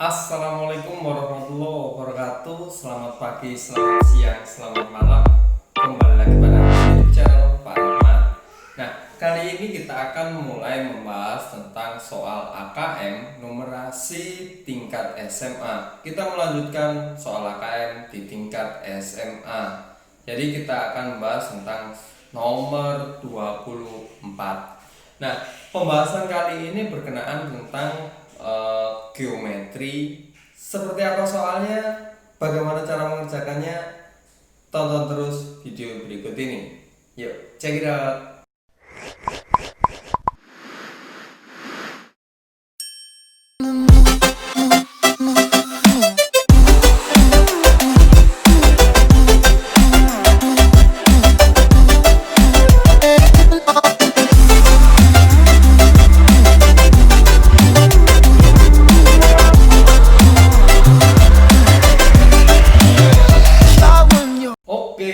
Assalamualaikum warahmatullahi wabarakatuh. Selamat pagi, selamat siang, selamat malam. Kembali lagi pada YouTube channel Pak Rahman. Nah, kali ini kita akan mulai membahas tentang soal AKM numerasi tingkat SMA. Kita melanjutkan soal AKM di tingkat SMA. Jadi kita akan membahas tentang nomor 24. Nah, pembahasan kali ini berkenaan tentang geometri. Seperti apa soalnya, bagaimana cara mengerjakannya, tonton terus video berikut ini. Yuk, check it out.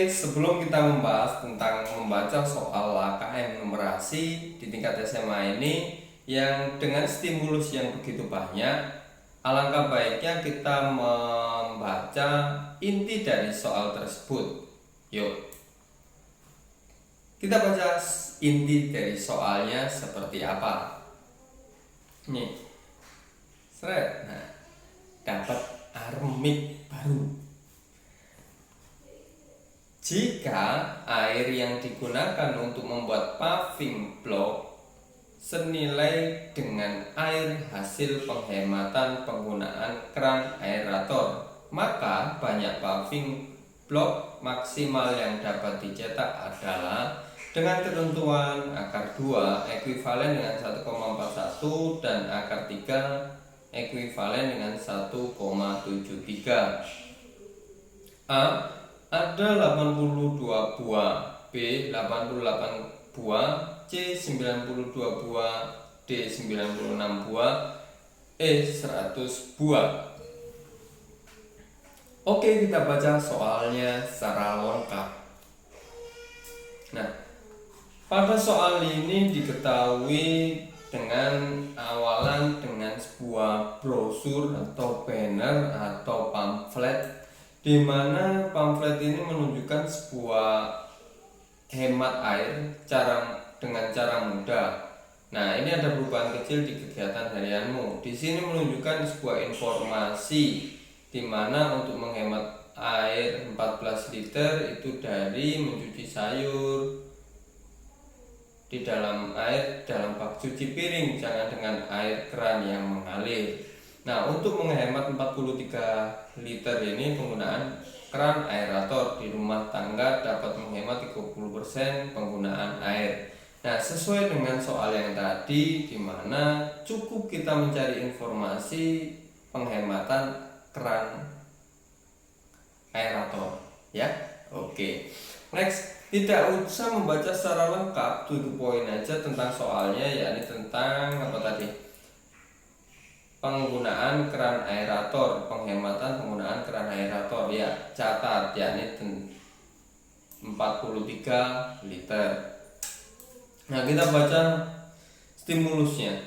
Sebelum kita membahas tentang membaca soal AKM numerasi di tingkat SMA ini yang dengan stimulus yang begitu banyak, alangkah baiknya kita membaca inti dari soal tersebut. Yuk, kita baca inti dari soalnya seperti apa. Nih, seret. Nah, dapat armik baru. Jika air yang digunakan untuk membuat paving block senilai dengan air hasil penghematan penggunaan keran aerator, maka banyak paving block maksimal yang dapat dicetak adalah dengan ketentuan akar 2 ekuivalen dengan 1,41 dan akar 3 ekuivalen dengan 1,73. A. Ada 82 buah, B 88 buah, C 92 buah, D 96 buah, E 100 buah. Oke, kita baca soalnya secara lengkap. Nah, pada soal ini diketahui dengan awalan dengan sebuah brosur atau banner atau pamflet, di mana pamflet ini menunjukkan sebuah hemat air dengan cara mudah. Nah, ini ada perubahan kecil di kegiatan harianmu. Di sini menunjukkan sebuah informasi di mana untuk menghemat air 14 liter itu dari mencuci sayur di dalam bak cuci piring, jangan dengan air keran yang mengalir. Nah, untuk menghemat 43 liter ini penggunaan keran aerator di rumah tangga dapat menghemat 30% penggunaan air. Nah, sesuai dengan soal yang tadi, di mana cukup kita mencari informasi penghematan keran aerator, ya. Oke. Next, tidak usah membaca secara lengkap, to the point aja tentang soalnya, yakni tentang apa tadi? Penggunaan keran aerator, penghematan penggunaan keran aerator, ya, catat, yakni 43 liter. Nah, kita baca stimulusnya.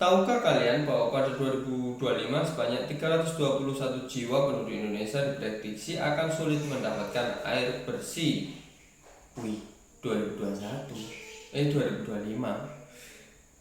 Tahukah kalian bahwa pada 2025 sebanyak 321 jiwa penduduk Indonesia diprediksi akan sulit mendapatkan air bersih? 2025.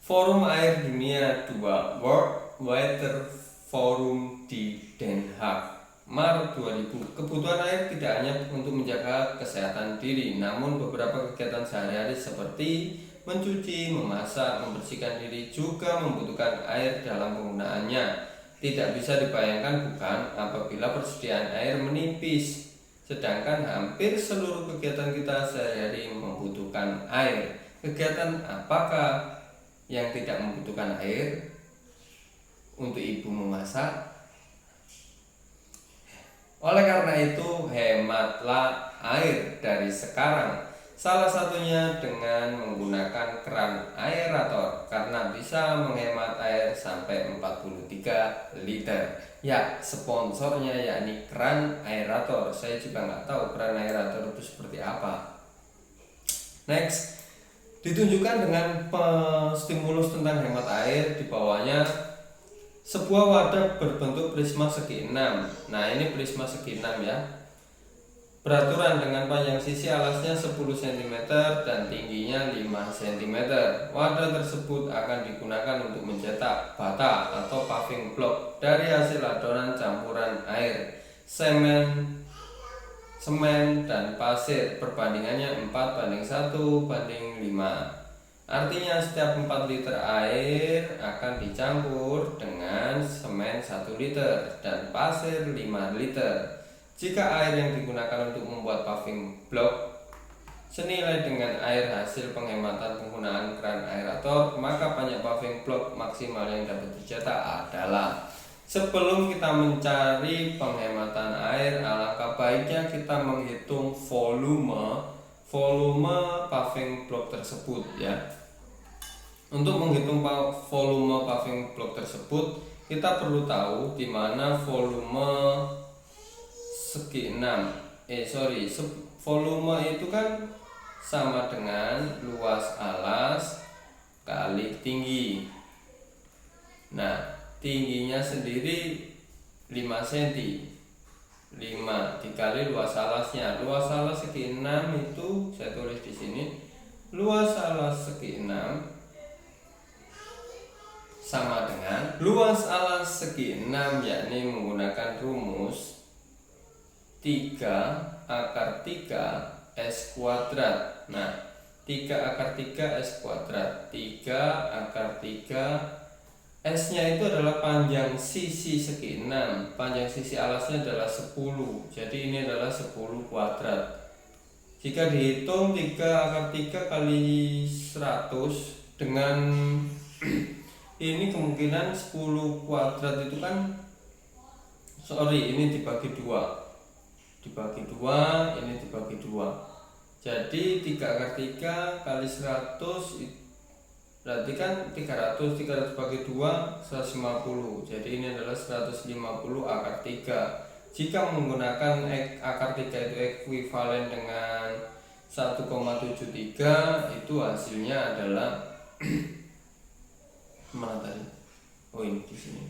Forum Air Dunia 2 World Water Forum di Den Haag, Maret 2000. Kebutuhan air tidak hanya untuk menjaga kesehatan diri, namun beberapa kegiatan sehari-hari seperti mencuci, memasak, membersihkan diri juga membutuhkan air dalam penggunaannya. Tidak bisa dibayangkan bukan apabila persediaan air menipis, sedangkan hampir seluruh kegiatan kita sehari-hari membutuhkan air. Kegiatan apakah yang tidak membutuhkan air? Untuk ibu memasak. Oleh karena itu, hematlah air dari sekarang. Salah satunya dengan menggunakan keran aerator, karena bisa menghemat air sampai 43 liter. Ya, sponsornya yakni keran aerator. Saya juga nggak tahu keran aerator itu seperti apa. Next, ditunjukkan dengan stimulus tentang hemat air di bawahnya Sebuah wadah berbentuk prisma segi 6. Nah, ini prisma segi 6 ya. Beraturan dengan panjang sisi alasnya 10 cm dan tingginya 5 cm. Wadah tersebut akan digunakan untuk mencetak bata atau paving block dari hasil adonan campuran air, semen, dan pasir. Perbandingannya 4:1:5. Artinya setiap 4 liter air akan dicampur dengan semen 1 liter dan pasir 5 liter. Jika air yang digunakan untuk membuat paving block senilai dengan air hasil penghematan penggunaan keran aerator, maka banyak paving block maksimal yang dapat dicetak adalah. Sebelum kita mencari penghematan air, alangkah baiknya kita menghitung volume paving block tersebut ya. Untuk menghitung volume paving block tersebut, kita perlu tahu di mana volume segi 6. Volume itu kan sama dengan luas alas kali tinggi. Nah, tingginya sendiri 5 cm. 5 dikali luas alasnya. Luas alas segi 6 itu saya tulis di sini. Luas alas segi 6 sama dengan luas alas segi 6, yakni menggunakan rumus 3/3 S kuadrat. Nah, 3/3 S kuadrat. 3/3 S nya itu adalah panjang sisi segi 6. Panjang sisi alasnya adalah 10. Jadi ini adalah 10 kuadrat. Jika dihitung 3/3 kali 100 dengan ini kemungkinan 10 kuadrat itu kan ini dibagi 2. Dibagi 2, ini dibagi 2. Jadi 3/3 kali 100 berarti kan 300 bagi 2 150. Jadi ini adalah 150/3. Jika menggunakan akar 3 itu ekuivalen dengan 1,73, itu hasilnya adalah mana tadi? Oh, ini di sini.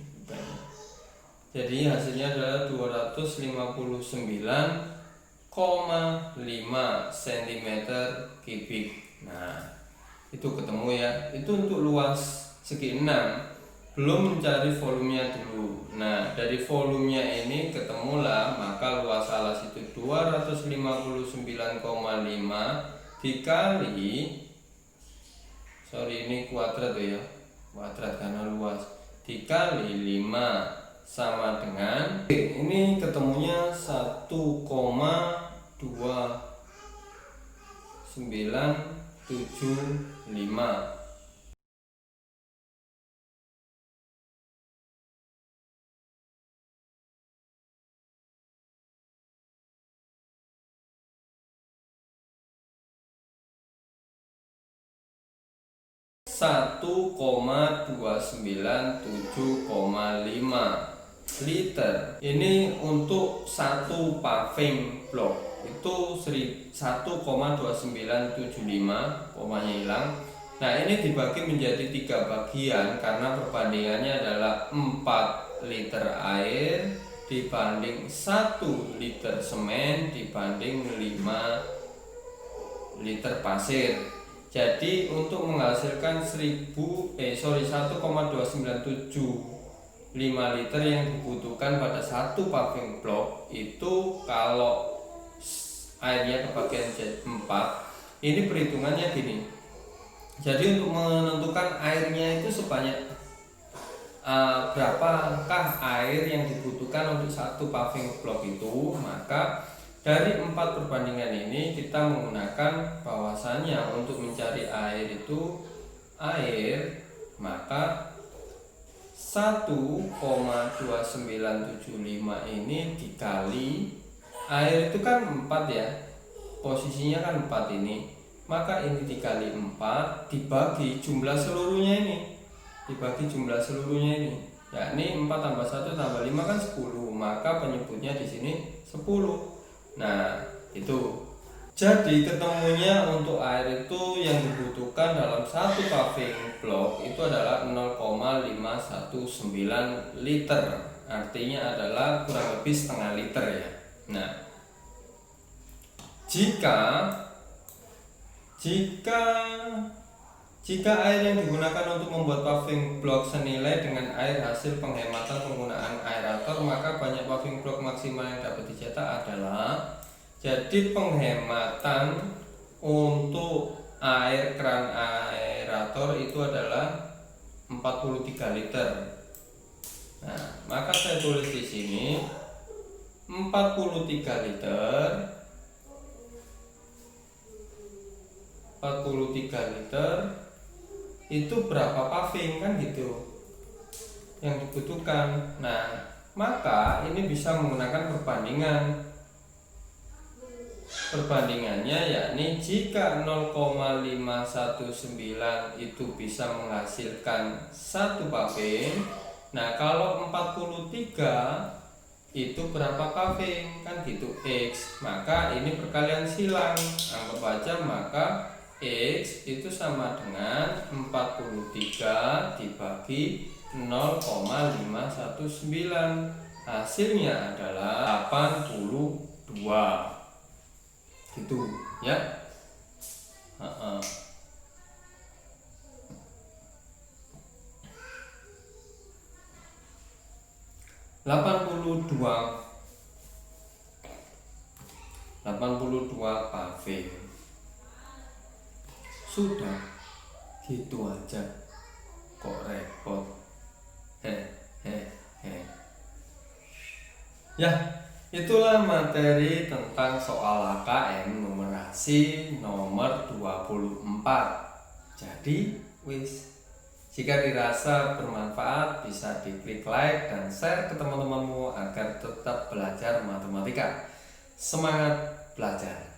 Jadi hasilnya adalah 259,5 cm3. Nah, itu ketemu ya. Itu untuk luas segi 6. Belum mencari volumenya dulu. Nah, dari volumenya ini ketemulah, maka luas alas itu 259,5 dikali ini kuadrat ya. Kuadrat karena luas dikali 5 sama dengan ini ketemunya 1,2975. Satu 297,5 liter. Ini untuk satu paving block itu 1,2975, komanya hilang. Nah, ini dibagi menjadi 3 bagian karena perbandingannya adalah 4 liter air dibanding 1 liter semen dibanding 5 liter pasir. Jadi untuk menghasilkan 1,2975 liter yang dibutuhkan pada satu paving block itu, kalau airnya kebagian 4, ini perhitungannya gini. Jadi untuk menentukan airnya itu sebanyak berapakah air yang dibutuhkan untuk satu paving block itu, maka dari 4 perbandingan ini kita menggunakan bahwasannya untuk mencari air itu maka 1,2975 ini dikali air itu kan 4 ya, posisinya kan 4 ini, maka ini dikali 4 dibagi jumlah seluruhnya ini, yakni 4 tambah 1 tambah 5 kan 10, maka penyebutnya di sini 10. Nah, itu Jadi ketemunya untuk air itu yang dibutuhkan dalam satu paving block itu adalah 0,519 liter. Artinya adalah kurang lebih setengah liter ya. Nah, jika air yang digunakan untuk membuat paving block senilai dengan air hasil penghematan penggunaan aerator, maka banyak paving block maksimal yang dapat dicetak adalah, jadi penghematan untuk air keran aerator itu adalah 43 liter. Nah, maka saya tulis di sini 43 liter 43 liter itu berapa paving kan gitu yang dibutuhkan. Nah, maka ini bisa menggunakan perbandingannya, yakni jika 0,519 itu bisa menghasilkan satu paving. Nah, kalau 43 itu berapa paving kan gitu, X. Maka ini perkalian silang, anggap aja, maka X itu sama dengan 43 dibagi 0,519. Hasilnya adalah 82. Gitu ya. 82 paving. Sudah gitu aja kok repot. Ya, itulah materi tentang soal KKN numerasi nomor 24. Jadi wis, jika dirasa bermanfaat bisa diklik like dan share ke teman-temanmu agar tetap belajar matematika. Semangat belajar.